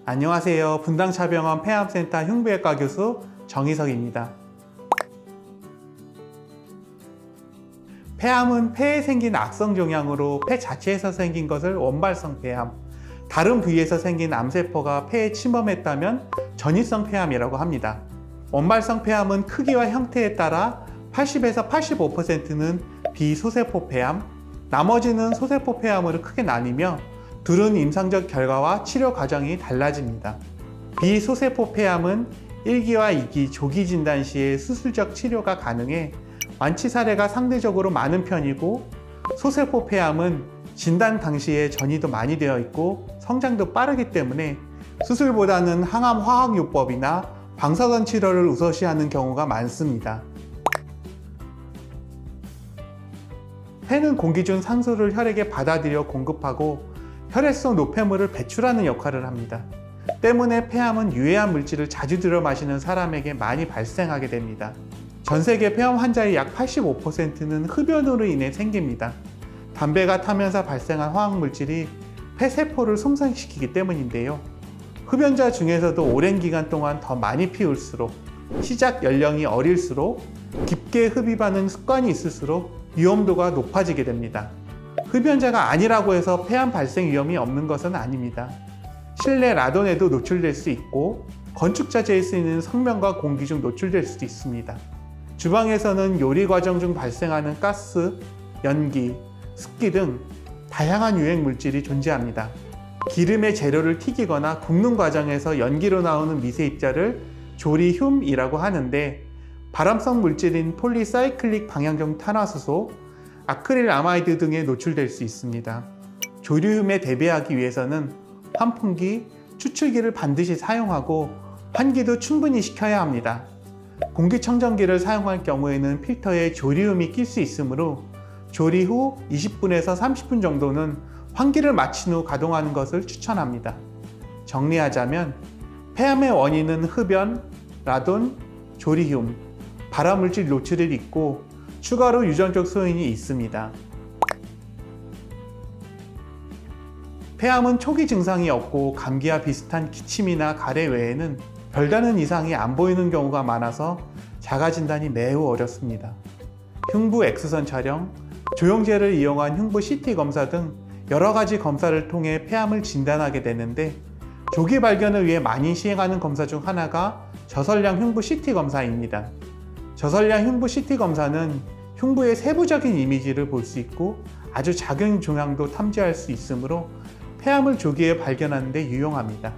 안녕하세요. 분당차병원 폐암센터 흉부외과 교수 정희석입니다. 폐암은 폐에 생긴 악성 종양으로 폐 자체에서 생긴 것을 원발성 폐암, 다른 부위에서 생긴 암세포가 폐에 침범했다면 전이성 폐암이라고 합니다. 원발성 폐암은 크기와 형태에 따라 80에서 85%는 비소세포 폐암, 나머지는 소세포 폐암으로 크게 나뉘며 둘은 임상적 결과와 치료 과정이 달라집니다. 비소세포 폐암은 1기와 2기 조기 진단 시에 수술적 치료가 가능해 완치 사례가 상대적으로 많은 편이고, 소세포 폐암은 진단 당시에 전이도 많이 되어 있고 성장도 빠르기 때문에 수술보다는 항암 화학요법이나 방사선 치료를 우선시하는 경우가 많습니다. 폐는 공기 중 산소를 혈액에 받아들여 공급하고 혈액 속 노폐물을 배출하는 역할을 합니다. 때문에 폐암은 유해한 물질을 자주 들여 마시는 사람에게 많이 발생하게 됩니다. 전 세계 폐암 환자의 약 85%는 흡연으로 인해 생깁니다. 담배가 타면서 발생한 화학물질이 폐세포를 손상시키기 때문인데요. 흡연자 중에서도 오랜 기간 동안 더 많이 피울수록, 시작 연령이 어릴수록, 깊게 흡입하는 습관이 있을수록 위험도가 높아지게 됩니다. 흡연자가 아니라고 해서 폐암 발생 위험이 없는 것은 아닙니다. 실내 라돈에도 노출될 수 있고, 건축 자재에 쓰이는 성면과 공기 중 노출될 수도 있습니다. 주방에서는 요리 과정 중 발생하는 가스, 연기, 습기 등 다양한 유해 물질이 존재합니다. 기름의 재료를 튀기거나 굽는 과정에서 연기로 나오는 미세 입자를 조리듐이라고 하는데, 발암성 물질인 폴리사이클릭 방향종 탄화수소, 아크릴 아마이드 등에 노출될 수 있습니다. 조리듐에 대비하기 위해서는 환풍기, 추출기를 반드시 사용하고 환기도 충분히 시켜야 합니다. 공기청정기를 사용할 경우에는 필터에 조리듐이 낄 수 있으므로 조리 후 20분에서 30분 정도는 환기를 마친 후 가동하는 것을 추천합니다. 정리하자면 폐암의 원인은 흡연, 라돈, 조리듐, 발암물질 노출이 있고 추가로 유전적 소인이 있습니다. 폐암은 초기 증상이 없고 감기와 비슷한 기침이나 가래 외에는 별다른 이상이 안 보이는 경우가 많아서 자가 진단이 매우 어렵습니다. 흉부 X선 촬영, 조영제를 이용한 흉부 CT 검사 등 여러 가지 검사를 통해 폐암을 진단하게 되는데, 조기 발견을 위해 많이 시행하는 검사 중 하나가 저설량 흉부 CT 검사입니다. 저설량 흉부 CT 검사는 흉부의 세부적인 이미지를 볼 수 있고 아주 작은 종양도 탐지할 수 있으므로 폐암을 조기에 발견하는 데 유용합니다.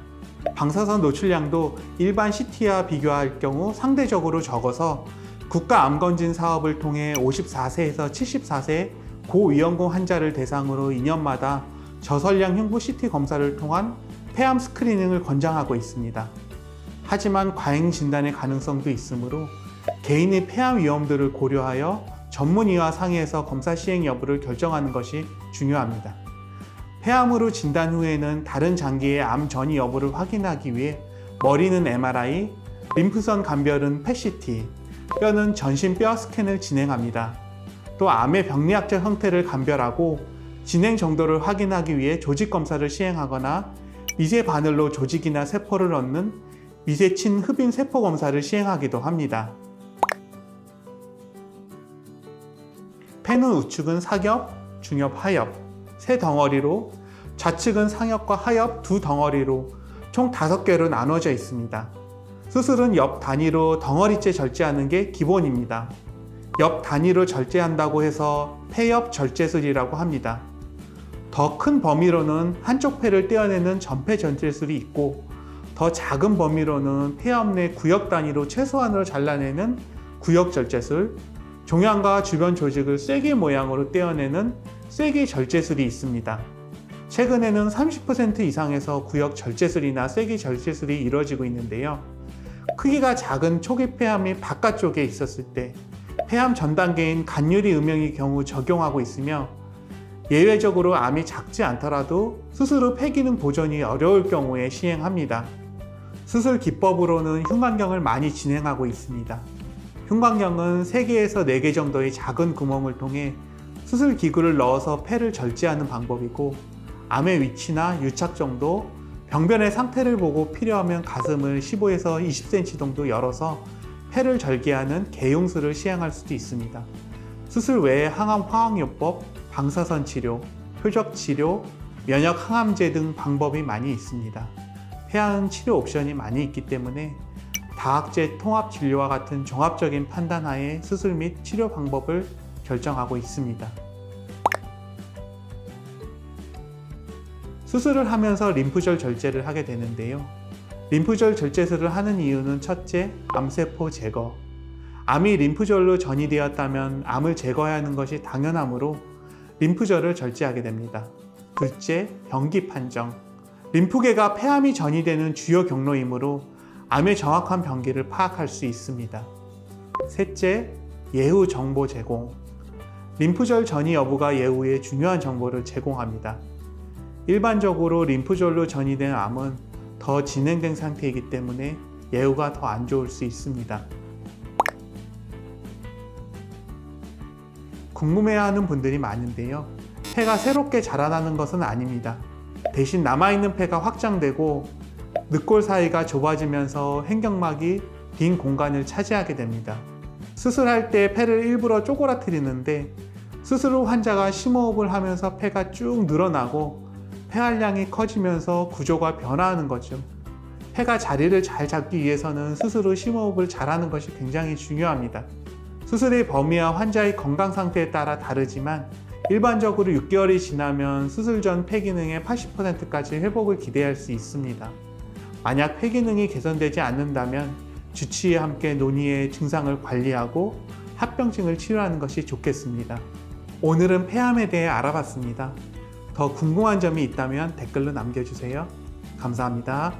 방사선 노출량도 일반 CT와 비교할 경우 상대적으로 적어서 국가암검진 사업을 통해 54세에서 74세 고위험군 환자를 대상으로 2년마다 저설량 흉부 CT 검사를 통한 폐암 스크리닝을 권장하고 있습니다. 하지만 과잉 진단의 가능성도 있으므로 개인의 폐암 위험도를 고려하여 전문의와 상의해서 검사 시행 여부를 결정하는 것이 중요합니다. 폐암으로 진단 후에는 다른 장기의 암 전이 여부를 확인하기 위해 머리는 MRI, 림프선 감별은 PET-CT, 뼈는 전신 뼈 스캔을 진행합니다. 또 암의 병리학적 형태를 감별하고 진행 정도를 확인하기 위해 조직 검사를 시행하거나 미세 바늘로 조직이나 세포를 얻는 미세친 흡인 세포 검사를 시행하기도 합니다. 폐는 우측은 사겹, 중엽, 하엽 세 덩어리로, 좌측은 상엽과 하엽 두 덩어리로 총 5개로 나눠져 있습니다. 수술은 옆 단위로 덩어리째 절제하는 게 기본입니다. 옆 단위로 절제한다고 해서 폐옆 절제술이라고 합니다. 더 큰 범위로는 한쪽 폐를 떼어내는 전폐 절제술이 있고, 더 작은 범위로는 폐엽 내 구역 단위로 최소한으로 잘라내는 구역 절제술, 종양과 주변 조직을 쐐기 모양으로 떼어내는 쐐기 절제술이 있습니다. 최근에는 30% 이상에서 구역 절제술이나 쐐기 절제술이 이루어지고 있는데요. 크기가 작은 초기 폐암이 바깥쪽에 있었을 때 폐암 전 단계인 간유리 음영의 경우 적용하고 있으며, 예외적으로 암이 작지 않더라도 수술 후 폐기능 보존이 어려울 경우에 시행합니다. 수술 기법으로는 흉곽경을 많이 진행하고 있습니다. 흉곽경은 3개에서 4개 정도의 작은 구멍을 통해 수술 기구를 넣어서 폐를 절제하는 방법이고, 암의 위치나 유착 정도, 병변의 상태를 보고 필요하면 가슴을 15에서 20cm 정도 열어서 폐를 절개하는 개용술을 시행할 수도 있습니다. 수술 외에 항암 화학요법, 방사선 치료, 표적 치료, 면역 항암제 등 방법이 많이 있습니다. 폐암 치료 옵션이 많이 있기 때문에 다학제 통합 진료와 같은 종합적인 판단하에 수술 및 치료 방법을 결정하고 있습니다. 수술을 하면서 림프절 절제를 하게 되는데요. 림프절 절제술을 하는 이유는 첫째, 암세포 제거. 암이 림프절로 전이되었다면 암을 제거해야 하는 것이 당연하므로 림프절을 절제하게 됩니다. 둘째, 병기 판정. 림프계가 폐암이 전이되는 주요 경로이므로 암의 정확한 병기를 파악할 수 있습니다. 셋째, 예후 정보 제공. 림프절 전이 여부가 예후에 중요한 정보를 제공합니다. 일반적으로 림프절로 전이된 암은 더 진행된 상태이기 때문에 예후가 더 안 좋을 수 있습니다. 궁금해하는 분들이 많은데요. 폐가 새롭게 자라나는 것은 아닙니다. 대신 남아있는 폐가 확장되고 늑골 사이가 좁아지면서 횡격막이 빈 공간을 차지하게 됩니다. 수술할 때 폐를 일부러 쪼그라뜨리는데 수술 후 환자가 심호흡을 하면서 폐가 쭉 늘어나고 폐활량이 커지면서 구조가 변화하는 거죠. 폐가 자리를 잘 잡기 위해서는 수술 후 심호흡을 잘하는 것이 굉장히 중요합니다. 수술의 범위와 환자의 건강 상태에 따라 다르지만 일반적으로 6개월이 지나면 수술 전 폐 기능의 80%까지 회복을 기대할 수 있습니다. 만약 폐 기능이 개선되지 않는다면 주치의와 함께 논의해 증상을 관리하고 합병증을 치료하는 것이 좋겠습니다. 오늘은 폐암에 대해 알아봤습니다. 더 궁금한 점이 있다면 댓글로 남겨주세요. 감사합니다.